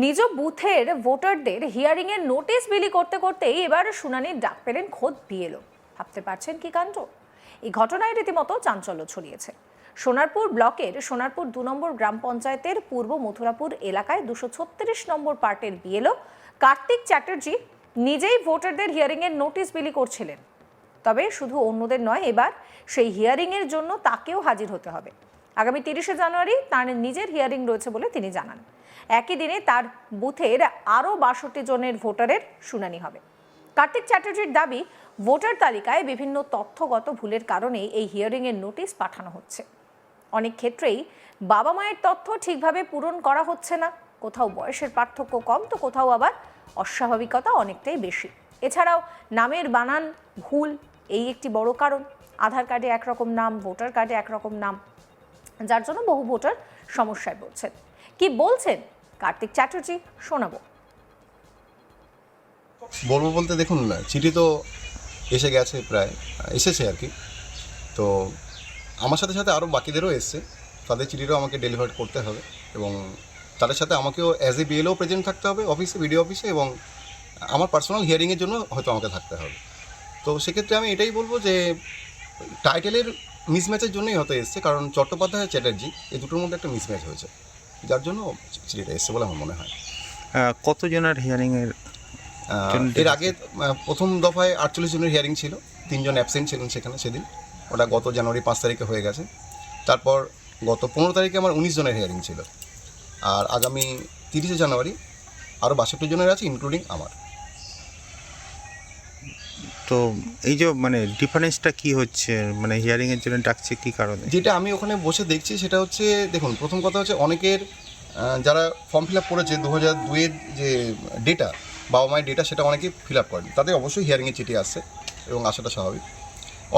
নিজ বুথের ভোটারদের হিয়ারিং এর নোটিশ বিলি করতে করতেই এবার শুনানির ডাক পেলেন খোদ বিএলও। ভাবতে পারছেন কি কাণ্ড! এই ঘটনায় রীতিমতো চাঞ্চল্য ছড়িয়েছে। সোনারপুর ব্লকের সোনারপুর 2 নম্বর গ্রাম পঞ্চায়েতের পূর্ব মথুরাপুর এলাকায় 236 নম্বর পার্টের বিএলও কার্তিক চ্যাটার্জি নিজেই ভোটারদের হিয়ারিং এর নোটিশ বিলি করছিলেন। তবে শুধু অন্যদের নয়, এবার সেই হিয়ারিং এর জন্য তাকেও হাজির হতে হবে। আগামী 30শে জানুয়ারি তার নিজের হিয়ারিং রয়েছে বলে তিনি জানান। একই দিনে তার বুথের আরও 62 জনের ভোটারের শুনানি হবে। কার্তিক চ্যাটার্জির দাবি, ভোটার তালিকায় বিভিন্ন তথ্যগত ভুলের কারণে এই হিয়ারিং এর নোটিশ পাঠানো হচ্ছে। অনেক ক্ষেত্রেই বাবা মায়ের তথ্য ঠিকভাবে পূরণ করা হচ্ছে না, কোথাও বয়সের পার্থক্য কম তো কোথাও আবার অস্বাভাবিকতা অনেকটাই বেশি। এছাড়াও নামের বানান ভুল এই একটি বড় কারণ। আধার কার্ডে একরকম নাম, ভোটার কার্ডে একরকম নাম, যার জন্য বহু ভোটার সমস্যায় পড়ছেন। কি বলছেন কার্তিক চ্যাটার্জি শোনাবো। বলবো বলতে দেখুন, চিঠি তো এসে গেছে, প্রায় এসেছে আর কি। তো আমার সাথে সাথে আরও বাকিদেরও এসছে, তাদের চিঠিটাও আমাকে ডেলিভার করতে হবে এবং তাদের সাথে আমাকেও অ্যাজ এ বিএলও প্রেজেন্ট থাকতে হবে অফিসে, বিডিও অফিসে, এবং আমার পার্সোনাল হিয়ারিংয়ের জন্য হয়তো আমাকে থাকতে হবে। তো সেক্ষেত্রে আমি এটাই বলবো যে টাইটেলের মিসম্যাচের জন্যই হয়তো এসছে, কারণ চট্টোপাধ্যায় চ্যাটার্জি এই দুটোর মধ্যে একটা মিসম্যাচ হয়েছে, যার জন্য চিঠিটা এসছে বলে আমার মনে হয়। কতজনের হিয়ারিংয়ের? এর আগে প্রথম দফায় 48 জনের হিয়ারিং ছিল, 3 জন অ্যাবসেন্ট ছিলেন সেখানে সেদিন, ওটা গত জানুয়ারি 5 তারিখে হয়ে গেছে। তারপর গত 15 তারিখে আমার 19 জনের হিয়ারিং ছিল, আর আগামী 30শে জানুয়ারি আরও 62 জনের আছে, ইনক্লুডিং আমার। তো এই যে মানে ডিফারেন্সটা কি হচ্ছে, মানে হিয়ারিংয়ের জন্য ডাকছে কি কারণে? যেটা আমি ওখানে বসে দেখছি সেটা হচ্ছে, দেখুন, প্রথম কথা হচ্ছে অনেকের যারা ফর্ম ফিল আপ করেছে 2002-এর যে ডেটা, বাবা মায়ের ডেটা, সেটা অনেকেই ফিল আপ করেন, তাদের অবশ্যই হিয়ারিংয়ের চিঠি আসছে এবং আসাটা স্বাভাবিক।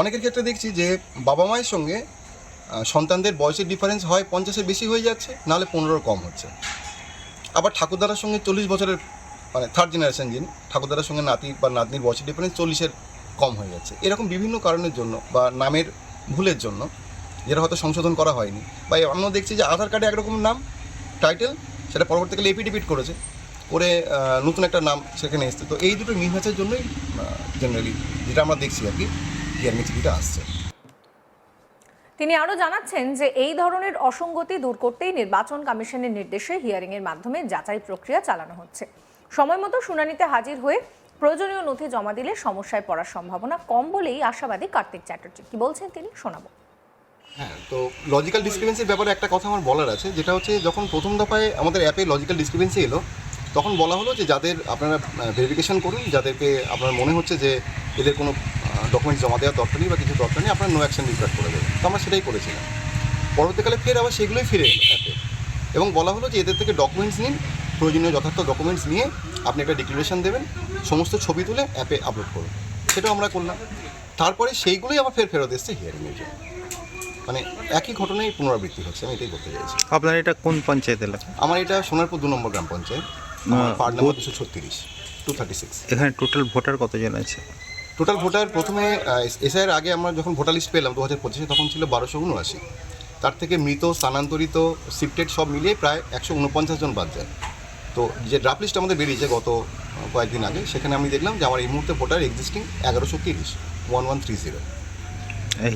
অনেকের ক্ষেত্রে দেখছি যে বাবা মায়ের সঙ্গে সন্তানদের বয়সের ডিফারেন্স হয় 50-এর বেশি হয়ে যাচ্ছে, নাহলে 15-এর কম হচ্ছে। আবার ঠাকুরদাদার সঙ্গে 40 বছরের, মানে থার্ড জেনারেশন যিনি, ঠাকুরদাদার সঙ্গে নাতি বা নাতনির বয়সের ডিফারেন্স 40-এর কম হয়ে যাচ্ছে। এরকম বিভিন্ন কারণের জন্য বা নামের ভুলের জন্য, যেটা হয়তো সংশোধন করা হয়নি, বা অন্য দেখছি যে আধার কার্ডে একরকম নাম টাইটেল, সেটা পরবর্তীকালে এপিডিপিট করেছে, করে নতুন একটা নাম সেখানে এসছে। তো এই দুটো মিসম্যাচের জন্যই জেনারেলি যেটা আমরা দেখছি আর কি, হিয়ারিং চিঠিটা আসছে। তিনি আরও জানাচ্ছেন যে এই ধরনের অসঙ্গতি দূর করতেই নির্বাচন কমিশনের নির্দেশে হিয়ারিং এর মাধ্যমে যাচাই প্রক্রিয়া চালানো হচ্ছে। সময় মতো শুনানিতে হাজির হয়ে প্রয়োজনীয় নথি জমা দিলে সমস্যায় পড়ার সম্ভাবনা কম বলেই আশাবাদী কার্তিক চ্যাটার্জি। কি বলছেন তিনি শোনাবো। হ্যাঁ, তো লজিক্যাল ডিসক্রিপেন্সির ব্যাপারে একটা কথা আমার বলার আছে, যেটা হচ্ছে যখন প্রথম দফায় আমাদের অ্যাপে লজিক্যাল ডিসক্রিপেন্সি এলো, তখন বলা হলো যে যাদের আপনারা ভেরিফিকেশন করুন, যাদেরকে আপনার মনে হচ্ছে যে এদের কোনো ডকুমেন্টস জমা দেওয়ার দরকার নেই বা কিছু দরকার নেই, আপনারা নো অ্যাকশন রিপোর্ট করে দেবেন। তো আমরা সেটাই করেছিলাম। পরবর্তীকালে ফের আবার সেগুলোই ফিরে এলো অ্যাপে, এবং বলা হলো যে এদের থেকে ডকুমেন্টস নিন, প্রয়োজনীয় যথার্থ ডকুমেন্টস নিয়ে আপনি একটা ডিক্লারেশন দেবেন, সমস্ত ছবি তুলে অ্যাপে আপলোড করুন। সেটাও আমরা করলাম। তারপরে সেইগুলোই আবার ফেরত এসছে হিয়ারিংয়ের জন্য। মানে একই ঘটনায় পুনরাবৃত্তি হচ্ছে, আমি এটাই বলতে চাইছি। আপনার এটা কোন পঞ্চায়েত এলাকা? আমার এটা সোনারপুর 2 নম্বর গ্রাম পঞ্চায়েত, পার্ট নাম্বার 236। এখানে টোটাল ভোটার কতজন আছে? টোটাল ভোটার প্রথমে এসআইয়ের আগে আমরা যখন ভোটার লিস্ট পেলাম 2025-এ, তখন ছিল 1279। তার থেকে মৃত, স্থানান্তরিত, শিফটেড সব মিলিয়ে প্রায় 149 জন বাদ যায়। তো যে ড্রাফট লিস্ট আমাদের বেরিয়েছে গত কয়েকদিন আগে, সেখানে আমি দেখলাম যে আমার এই মুহূর্তে ভোটার এক্সিস্টিং 1130।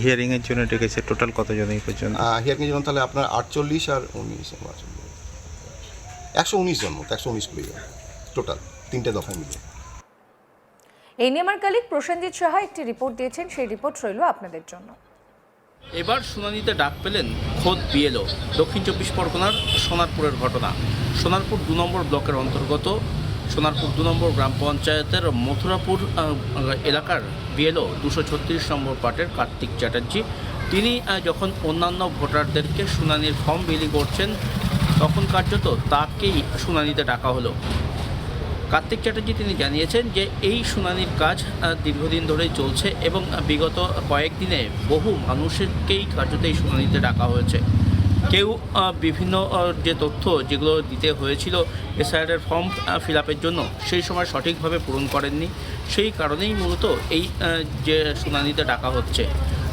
হিয়ারিংয়ের জন্য ডেকেছে টোটাল কতজন এই পর্যন্ত? হিয়ারিংয়ের জন্য তাহলে আপনার 48 আর 19, 119 জন মতো, 119 কুড়ি জন টোটাল, 3টে দফায় মিলিয়ে। এই নিয়ে আমার কলিগ প্রসেনজিৎ সাহা একটি রিপোর্ট দিয়েছেন, সেই রিপোর্ট রইল আপনাদের জন্য। এবার শুনানিতে ডাক পেলেন খোদ বিএলও। দক্ষিণ 24 পরগনার সোনারপুরের ঘটনা। সোনারপুর 2 নম্বর ব্লকের অন্তর্গত সোনারপুর 2 নম্বর গ্রাম পঞ্চায়েতের মথুরাপুর এলাকার বিএলও 236 নম্বর পার্টের কার্তিক চ্যাটার্জি, তিনি যখন অন্যান্য ভোটারদেরকে শুনানির ফর্ম বিলি করছেন, তখন কার্যত তাকেই শুনানিতে ডাকা হলো। কার্তিক চ্যাটার্জি তিনি জানিয়েছেন যে এই শুনানির কাজ দীর্ঘদিন ধরেই চলছে এবং বিগত কয়েকদিনে বহু মানুষকেই কার্যত এই শুনানিতে ডাকা হয়েছে। কেউ বিভিন্ন যে তথ্য যেগুলো দিতে হয়েছিল এসআইআরের ফর্ম ফিল আপের জন্য, সেই সময় সঠিকভাবে পূরণ করেননি, সেই কারণেই মূলত এই যে শুনানিতে ডাকা হচ্ছে।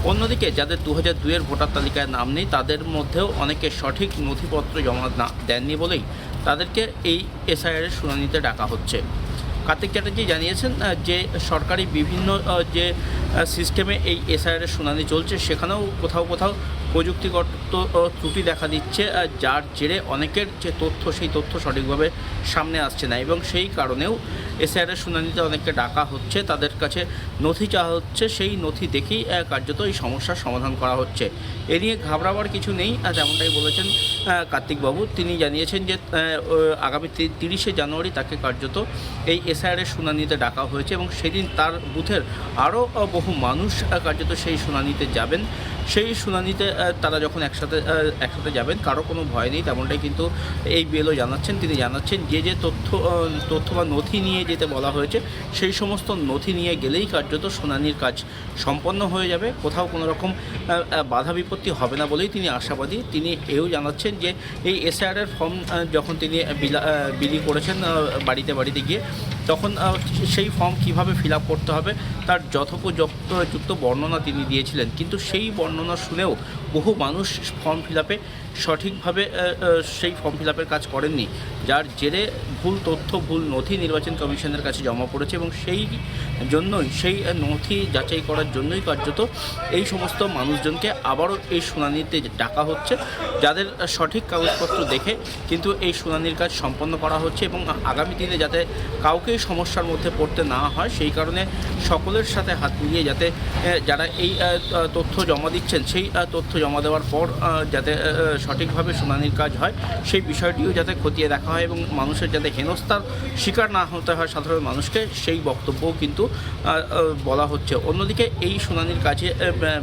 অন্যদিকে যাদের 2002-এর ভোটার তালিকায় নাম নেই, তাদের মধ্যেও অনেকে সঠিক নথিপত্র জমা দেননি বলেই তাদেরকে এই এসআইআরের শুনানিতে ডাকা হচ্ছে। কার্তিক চ্যাটার্জি জানিয়েছেন যে সরকারি বিভিন্ন যে সিস্টেমে এই এসআইআরের শুনানি চলছে সেখানেও কোথাও কোথাও প্রযুক্তিগত ত্রুটি দেখা দিচ্ছে, যার জেরে অনেকের যে তথ্য সেই তথ্য সঠিকভাবে সামনে আসছে না, এবং সেই কারণেও এসআইআরের শুনানিতে অনেককে ডাকা হচ্ছে, তাদের কাছে নথি চাওয়া হচ্ছে, সেই নথি দেখেই কার্যত এই সমস্যার সমাধান করা হচ্ছে। এ নিয়ে ঘাবড়াবার কিছু নেই, তেমনটাই বলেছেন কার্তিকবাবু। তিনি জানিয়েছেন যে আগামী 30শে জানুয়ারি তাকে কার্যত এই এসআইআরের শুনানিতে ডাকা হয়েছে, এবং সেদিন তার বুথের আরও বহু মানুষ কার্যত সেই শুনানিতে যাবেন। সেই শুনানিতে তারা যখন একসাথে যাবেন, কারো কোনো ভয় নেই, তেমনটাই কিন্তু এই বিএলও জানাচ্ছেন। তিনি জানাচ্ছেন যে তথ্য বা নথি নিয়ে যেতে বলা হয়েছে সেই সমস্ত নথি নিয়ে গেলেই কার্যত শুনানির কাজ সম্পন্ন হয়ে যাবে, কোথাও কোনো রকম বাধা বিপত্তি হবে না বলেই তিনি আশাবাদী। তিনি এও জানাচ্ছেন যে এই এসআইআরের ফর্ম যখন তিনি বিলি করেছেন বাড়িতে গিয়ে, তখন সেই ফর্ম কিভাবে ফিল আপ করতে হবে তার যথোপযুক্ত বর্ণনা তিনি দিয়েছিলেন, কিন্তু সেই বর্ণনা শুনেও বহু মানুষ ফর্ম ফিল আপে সঠিকভাবে সেই ফর্ম ফিল আপের কাজ করেননি, যার জেরে ভুল তথ্য ভুল নথি নির্বাচন কমিশনের কাছে জমা পড়েছে, এবং সেই জন্যই সেই নথি যাচাই করার জন্যই কার্যত এই সমস্ত মানুষজনকে আবারও এই শুনানিতে ডাকা হচ্ছে, যাদের সঠিক কাগজপত্র দেখে কিন্তু এই শুনানির কাজ সম্পন্ন করা হচ্ছে, এবং আগামী দিনে যাতে কাউকেই সমস্যার মধ্যে পড়তে না হয় সেই কারণে সকলের সাথে হাত মিলিয়ে যাতে যারা এই তথ্য জমা দিচ্ছেন সেই তথ্য জমা দেওয়ার পর যাতে সঠিকভাবে শুনানির কাজ হয় সেই বিষয়টিও যাতে খতিয়ে দেখা হয়, এবং মানুষের যাতে হেনস্থার শিকার না হতে হয় সাধারণ মানুষকে, সেই বক্তব্যও কিন্তু বলা হচ্ছে। অন্যদিকে এই শুনানির কাজে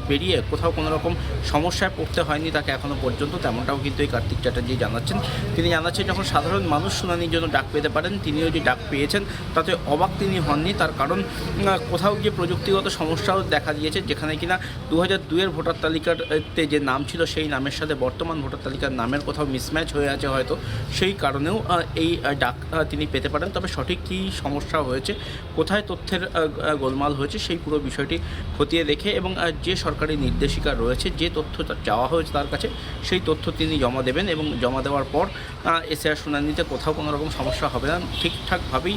বেরিয়ে কোথাও কোনো রকম সমস্যায় পড়তে হয়নি তাকে এখনও পর্যন্ত, তেমনটাও কিন্তু এই কার্তিক চ্যাটার্জি জানাচ্ছেন। তিনি জানাচ্ছেন যখন সাধারণ মানুষ শুনানির জন্য ডাক পেতে পারেন, তিনিও যে ডাক পেয়েছেন তাতে অবাক তিনি হননি, তার কারণ কোথাও গিয়ে প্রযুক্তিগত সমস্যাও দেখা দিয়েছে, যেখানে কিনা 2002-এর ভোটার তালিকাতে যে নাম ছিল সেই নামের সাথে বর্তমান ভোটার তালিকার নামের কোথাও মিসম্যাচ হয়ে আছে হয়তো, সেই কারণেও এই ডাক তিনি পেতে পারেন। তবে সঠিক কী সমস্যা হয়েছে, কোথায় তথ্যের গোলমাল হয়েছে সেই পুরো বিষয়টি খতিয়ে দেখে, এবং যে সরকারি নির্দেশিকা রয়েছে, যে তথ্য চাওয়া হয়েছে তার কাছে সেই তথ্য তিনি জমা দেবেন, এবং জমা দেওয়ার পর এসআইআর শুনানিতে কোথাও কোনো রকম সমস্যা হবে না, ঠিকঠাকভাবেই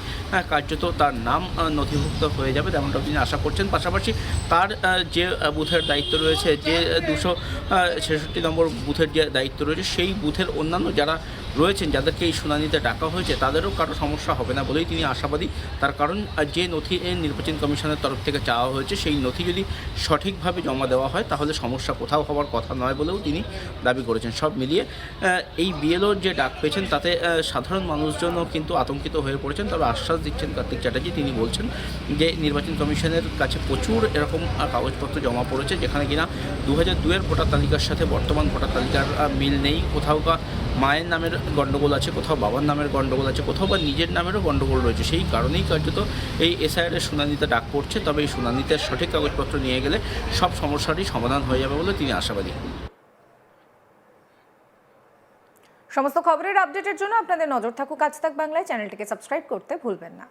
কার্যত তার নাম নথিভুক্ত হয়ে যাবে, তেমনটাও তিনি আশা করছেন। পাশাপাশি তার যে বুথের দায়িত্ব রয়েছে, যে 266 নম্বর বুথের যে দায়িত্ব রয়েছে, সেই বুথের অন্যান্য যারা রয়েছেন, যাদেরকে এই শুনানিতে ডাকা হয়েছে, তাদেরও কারো সমস্যা হবে না বলেই তিনি আশাবাদী। তার কারণ যে নথি নির্বাচন কমিশনের তরফ থেকে চাওয়া হয়েছে সেই নথি যদি সঠিকভাবে জমা দেওয়া হয় তাহলে সমস্যা কোথাও হওয়ার কথা নয় বলেও তিনি দাবি করেছেন। সব মিলিয়ে এই বিএলওর যে ডাক পেয়েছেন তাতে সাধারণ মানুষজনও কিন্তু আতঙ্কিত হয়ে পড়েছেন, তবে আশ্বাস দিচ্ছেন কার্তিক চ্যাটার্জি। তিনি বলছেন যে নির্বাচন কমিশনের কাছে প্রচুর এরকম কাগজপত্র জমা পড়েছে, যেখানে কিনা 2002-এর ভোটার তালিকার সাথে বর্তমান ভোটার তালিকার মিল নেই, কোথাও বা মায়ের নামের গণ্ডগোল আছে, কোথাও বাবার নামের গণ্ডগোল আছে, কোথাও বা নিজের নামেরও গণ্ডগোল রয়েছে। সেই কারণেই কার্যত এই এসআইআরের শুনানিতে ডাক পড়ছে, তবে এই শুনানিতে সঠিক কাগজপত্র নিয়ে গেলে সব সমস্যারই সমাধান হয়ে যাবে বলে তিনি আশাবাদী। সমস্ত খবরের আপডেটের জন্য আপনাদের নজর থাকুক আজ তাক বাংলায়। চ্যানেলটিকে সাবস্ক্রাইব করতে ভুলবেন না।